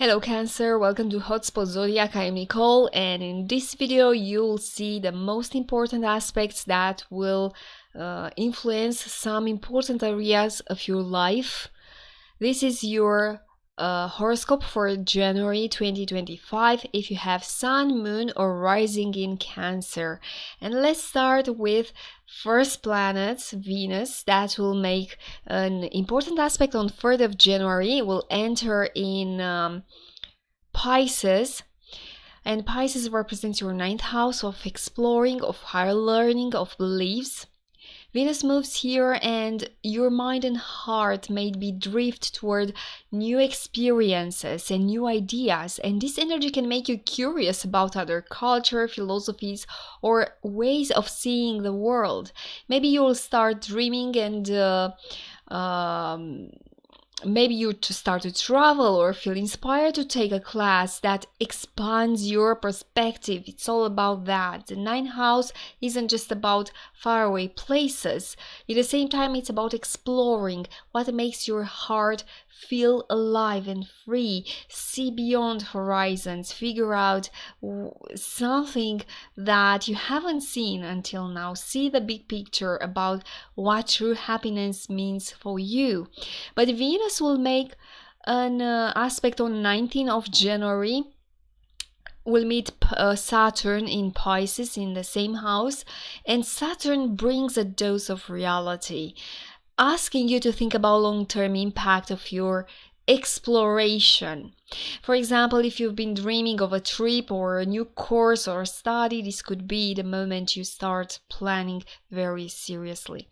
Hello Cancer, welcome to Hotspot Zodiac. I am Nicole, and in this video you'll see the most important aspects that will influence some important areas of your life. This is your horoscope for January 2025 if you have Sun, Moon or Rising in Cancer. And let's start with first planet, Venus, that will make an important aspect on 3rd of January. It will enter in Pisces, and Pisces represents your 9th house of exploring, of higher learning, of beliefs. Venus moves here and your mind and heart may be drift toward new experiences and new ideas, and this energy can make you curious about other culture, philosophies or ways of seeing the world. Maybe you'll start dreaming and maybe you start to travel or feel inspired to take a class that expands your perspective. It's all about that. The 9th house isn't just about faraway places. At the same time, it's about exploring what makes your heart feel alive and free. See beyond horizons. Figure out something that you haven't seen until now. See the big picture about what true happiness means for you. But Venus will make an aspect on 19th of January. We'll meet Saturn in Pisces in the same house, and Saturn brings a dose of reality, asking you to think about long-term impact of your exploration. For example, if you've been dreaming of a trip or a new course or study, this could be the moment you start planning very seriously.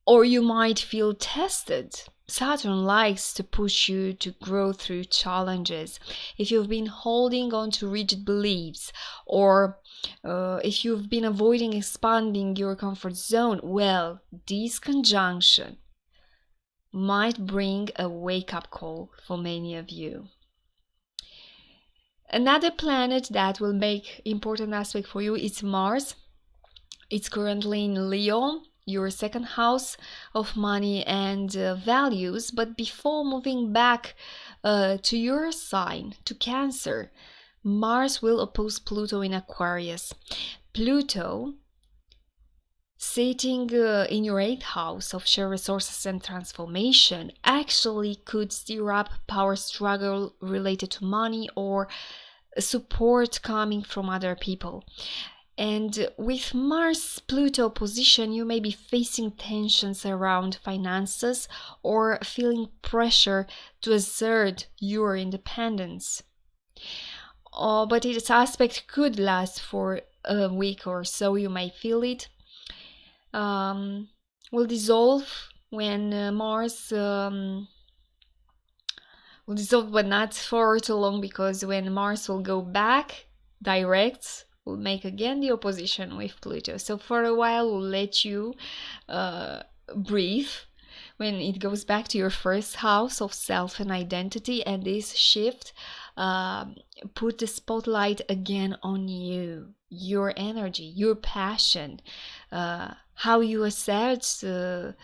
Or you might feel tested. Saturn likes to push you to grow through challenges. If you've been holding on to rigid beliefs, or if you've been avoiding expanding your comfort zone, well, this conjunction might bring a wake-up call for many of you. Another planet that will make important aspect for you is Mars. It's currently in Leo, your 2nd house of money and values. But before moving back to your sign, to Cancer, Mars will oppose Pluto in Aquarius. Pluto, sitting in your 8th house of shared resources and transformation, actually could stir up power struggle related to money or support coming from other people. And with Mars-Pluto position, you may be facing tensions around finances or feeling pressure to assert your independence. But its aspect could last for a week or so. You may feel it. Will dissolve when Mars will dissolve, but not for too long, because when Mars will go back direct, will make again the opposition with Pluto. So for a while we'll let you breathe when it goes back to your 1st house of self and identity, and this shift put the spotlight again on you, your energy, your passion, how you asserting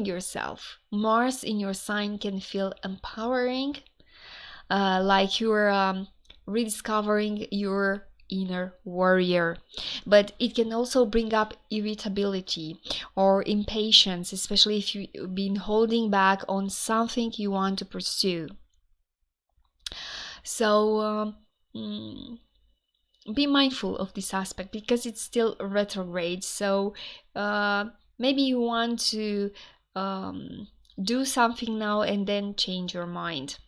yourself. Mars in your sign can feel empowering, like you're rediscovering your inner warrior, but it can also bring up irritability or impatience, especially if you've been holding back on something you want to pursue. So be mindful of this aspect because it's still retrograde. So maybe you want to do something now and then change your mind.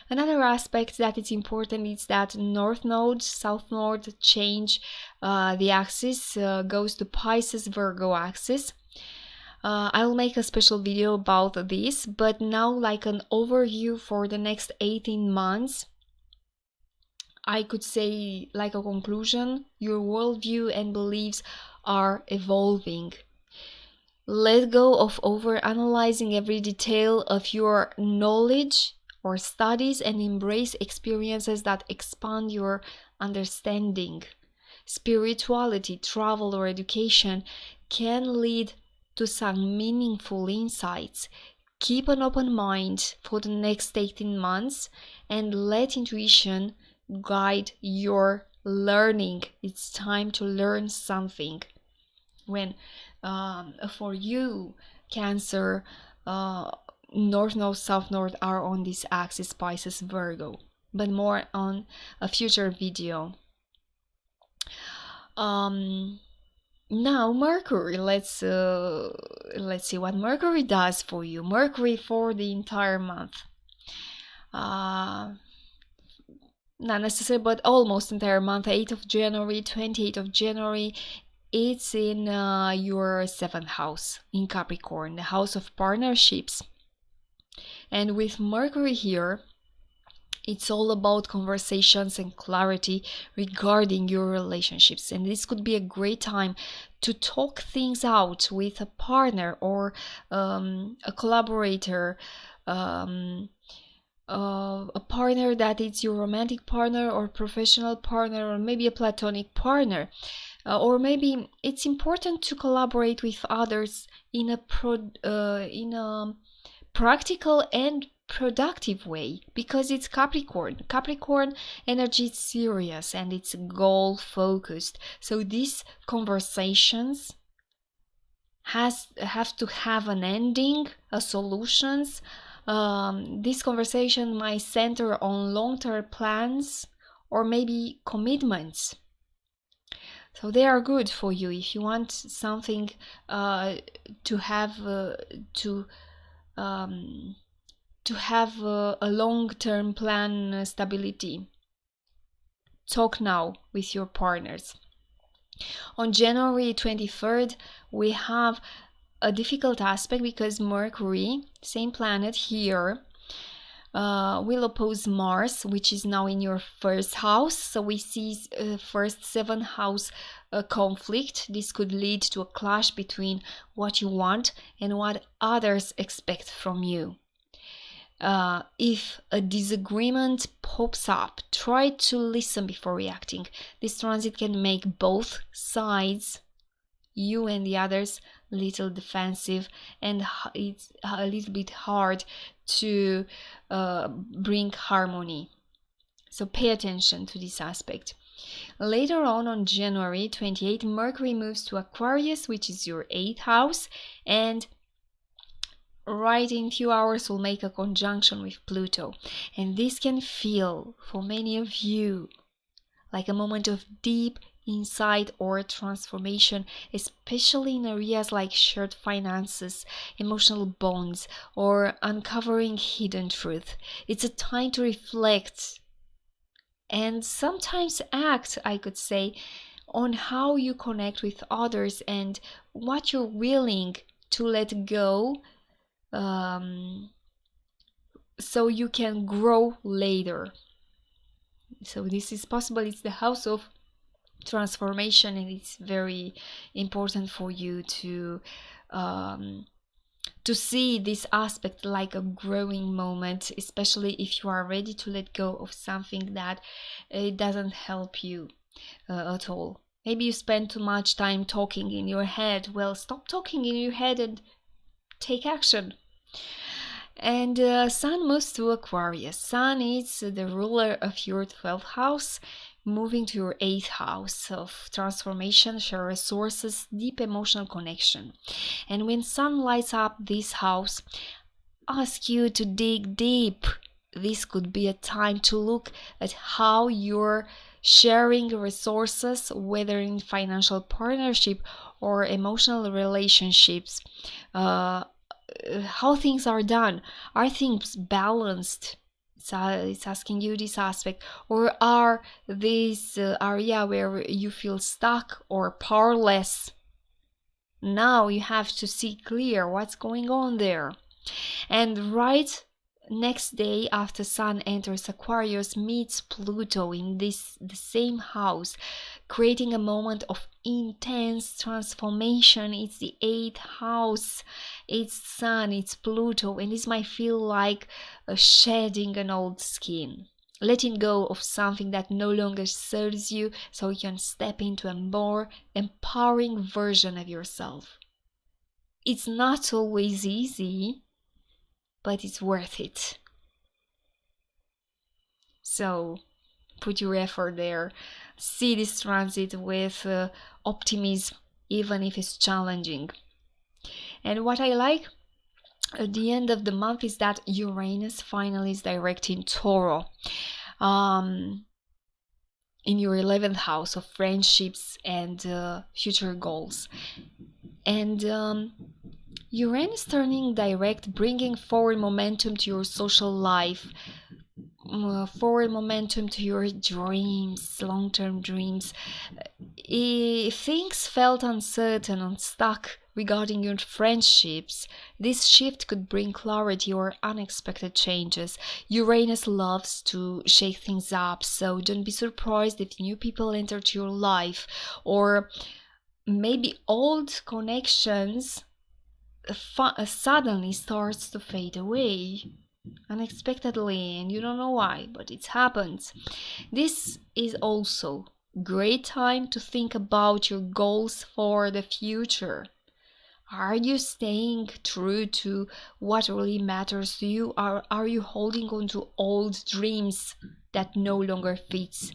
Another aspect that is important is that North Node, South Node change the axis, goes to Pisces Virgo axis. I'll make a special video about this, but now like an overview for the next 18 months. I could say, like a conclusion, your worldview and beliefs are evolving. Let go of over-analyzing every detail of your knowledge or studies and embrace experiences that expand your understanding. Spirituality, travel, or education can lead to some meaningful insights. Keep an open mind for the next 18 months and let intuition guide your learning. It's time to learn something. When for you, Cancer, North Node, South Node are on this axis, Pisces, Virgo, but more on a future video. Now Mercury, let's see what Mercury does for you. Mercury for the entire month. Not necessarily, but almost entire month. 8th of January, 28th of January. It's in your 7th house in Capricorn, the house of partnerships. And with Mercury here, it's all about conversations and clarity regarding your relationships. And this could be a great time to talk things out with a partner or a collaborator, a partner that is your romantic partner or professional partner, or maybe a platonic partner. Or maybe it's important to collaborate with others in a practical and productive way, because it's Capricorn. Capricorn energy is serious and it's goal focused. So these conversations have to have an ending, a solutions. This conversation might center on long-term plans or maybe commitments. So they are good for you if you want something to have a long-term plan stability. Talk now with your partners. On January 23rd, we have a difficult aspect because Mercury, same planet here, will oppose Mars, which is now in your first house. So we see first 7 house conflict. This could lead to a clash between what you want and what others expect from you. If a disagreement pops up, try to listen before reacting. This transit can make both sides, you and the others, a little defensive, and it's a little bit hard to bring harmony. So pay attention to this aspect. Later on January 28, Mercury moves to Aquarius, which is your 8th house, and right in a few hours will make a conjunction with Pluto. And this can feel, for many of you, like a moment of deep insight or transformation, especially in areas like shared finances, emotional bonds, or uncovering hidden truth. It's a time to reflect and sometimes act, I could say, on how you connect with others and what you're willing to let go, so you can grow later. So this is possible. It's the house of transformation, and it's very important for you to see this aspect like a growing moment, especially if you are ready to let go of something that it doesn't help you at all. Maybe you spend too much time talking in your head. Well, stop talking in your head and take action. And Sun moves to Aquarius. Sun is the ruler of your 12th house, moving to your 8th house of transformation, share resources, deep emotional connection. And when Sun lights up this house, ask you to dig deep. This could be a time to look at how you're sharing resources, whether in financial partnership or emotional relationships. How things are done. Are things balanced? It's asking you this aspect. Or are these area where you feel stuck or powerless? Now you have to see clear what's going on there. And right next day after Sun enters Aquarius, meets Pluto in the same house, creating a moment of intense transformation. It's the 8th house, it's Sun, it's Pluto, and this might feel like shedding an old skin, letting go of something that no longer serves you, so you can step into a more empowering version of yourself. It's not always easy, but it's worth it. So put your effort there. See this transit with optimism, even if it's challenging. And what I like at the end of the month is that Uranus finally is direct in Tauro, in your 11th house of friendships and future goals. And Uranus turning direct, bringing forward momentum to your social life, forward momentum to your dreams, long-term dreams. If things felt uncertain and stuck regarding your friendships, this shift could bring clarity or unexpected changes. Uranus loves to shake things up, so don't be surprised if new people enter your life, or maybe old connections suddenly starts to fade away unexpectedly, and you don't know why, but it happens. This is also great time to think about your goals for the future. Are you staying true to what really matters to you, or are you holding on to old dreams that no longer fits?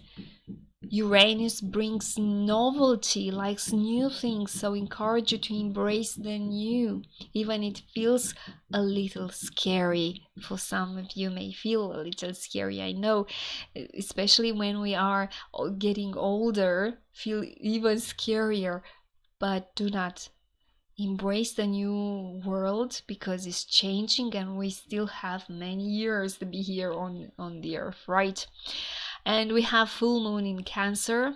Uranus brings novelty, likes new things, so encourage you to embrace the new, even it feels a little scary. For some of you may feel a little scary, I know, especially when we are getting older, feel even scarier, but do not. Embrace the new world because it's changing and we still have many years to be here on the earth, right? And we have full moon in Cancer.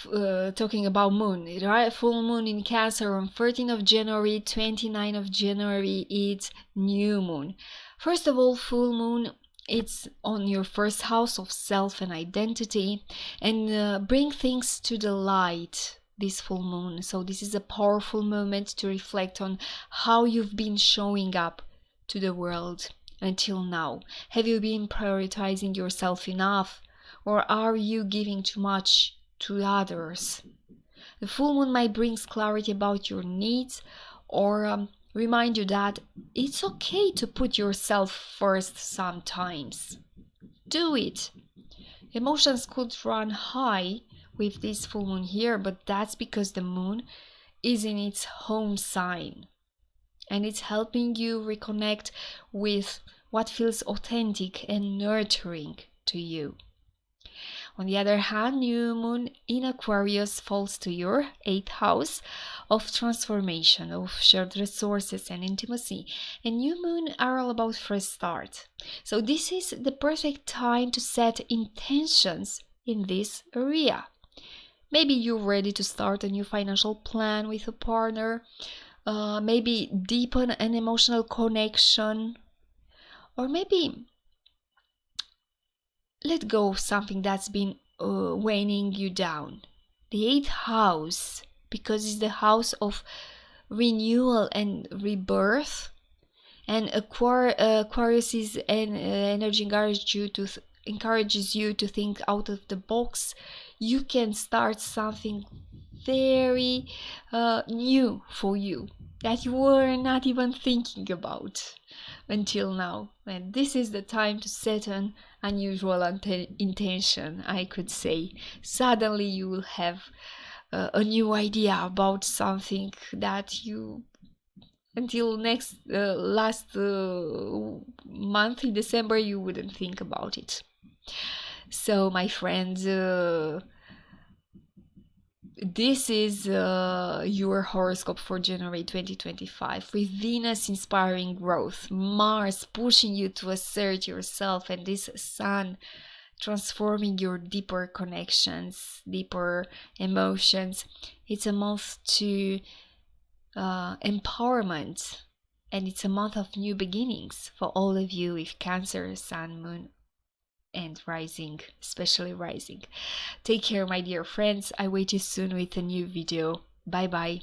Talking about moon, right? Full moon in Cancer on 13th of January, 29th of January, it's new moon. First of all, full moon, it's on your first house of self and identity, and bring things to the light, this full moon. So this is a powerful moment to reflect on how you've been showing up to the world until now. Have you been prioritizing yourself enough, or are you giving too much to others? The full moon might bring clarity about your needs, or remind you that it's okay to put yourself first sometimes. Do it. Emotions could run high with this full moon here, but that's because the moon is in its home sign, and it's helping you reconnect with what feels authentic and nurturing to you. On the other hand, new moon in Aquarius falls to your 8th house of transformation, of shared resources and intimacy. And new moon are all about fresh start. So this is the perfect time to set intentions in this area. Maybe you're ready to start a new financial plan with a partner, maybe deepen an emotional connection, or maybe let go of something that's been weighing you down. The 8th house, because it's the house of renewal and rebirth, and Aquarius is an energy encourages you to think out of the box. You can start something very new for you that you were not even thinking about until now. And this is the time to set an unusual intention, I could say. Suddenly you will have a new idea about something that you until last month in December you wouldn't think about it. So my friends, this is your horoscope for January 2025, with Venus inspiring growth, Mars pushing you to assert yourself, and this Sun transforming your deeper connections, deeper emotions. It's a month to empowerment, and it's a month of new beginnings for all of you with Cancer, Sun, Moon, and rising, especially rising. Take care, my dear friends. I wait you soon with a new video. Bye bye.